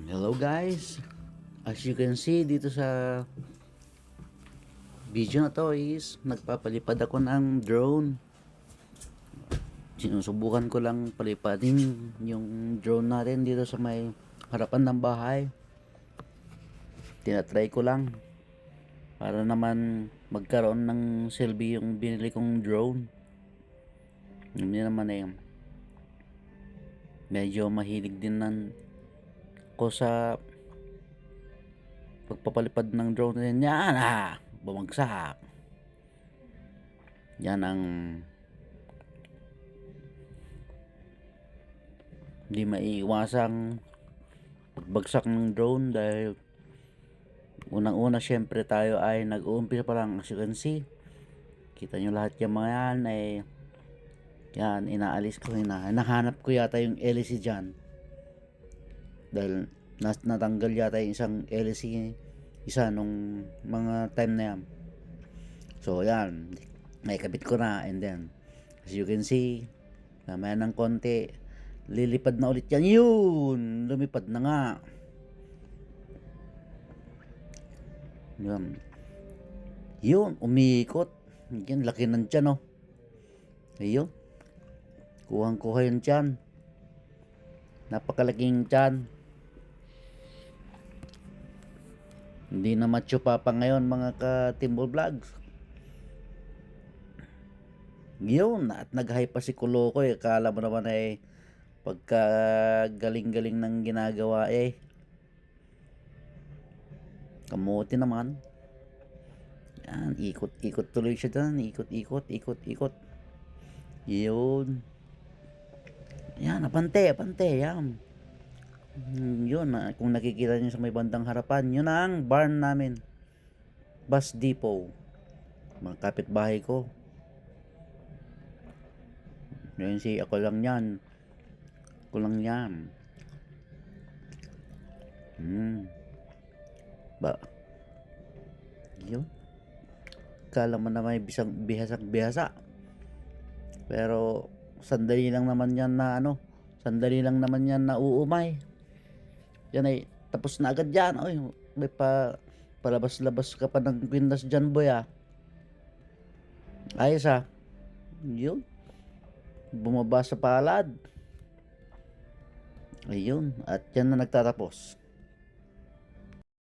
Hello guys, as you can see dito sa video na to is nagpapalipad ako ng drone. Sinusubukan ko lang palipadin yung drone natin dito sa may harapan ng bahay. Tinatry ko lang para naman magkaroon ng silbi yung binili kong drone. Hindi naman medyo mahilig din ko sa pagpapalipad ng drone na yan. Bumagsak. Yan ang hindi maiiwasang pagbagsak ng drone dahil unang-una syempre tayo ay nag-uumpisa pa lang. As you can see, kita nyo lahat yung mga yan inaalis ko, hinahanap ko yata yung LC dyan dahil natanggal yata yung isang LC isa nung mga time na yan. So yan, may kabit ko na, and then as you can see, mamaya ng konti lilipad na ulit yan. Yun, lumipad na nga. Yun, umiikot. Yan, laki ng tiyan, oh. Ayun, kuhang-kuha yung tiyan. Napakalaking tiyan. Hindi na macho pa ngayon mga ka-Timbol Vlogs. Yun, at nag-hype pa si Kuloko eh. Akala mo naman pagka galing-galing ng ginagawa kamuti naman. Yan, ikot-ikot tuloy siya dyan. Ikot-ikot. Yun. Yan, apante. Yan. Yun, kung nakikita niyo sa may bandang harapan, yun ang barn namin. Bus depot. Mga kapitbahay ko. Yun ako lang yan. Yun. Kala mo na may bihasa. Pero sandali lang naman yan na uumay. Yan ay tapos na agad yan. Oy, may palabas-labas ka pa ng kwintas dyan, boy, ayos, yun, bumaba sa palad. Ayun, at yan na nagtatapos.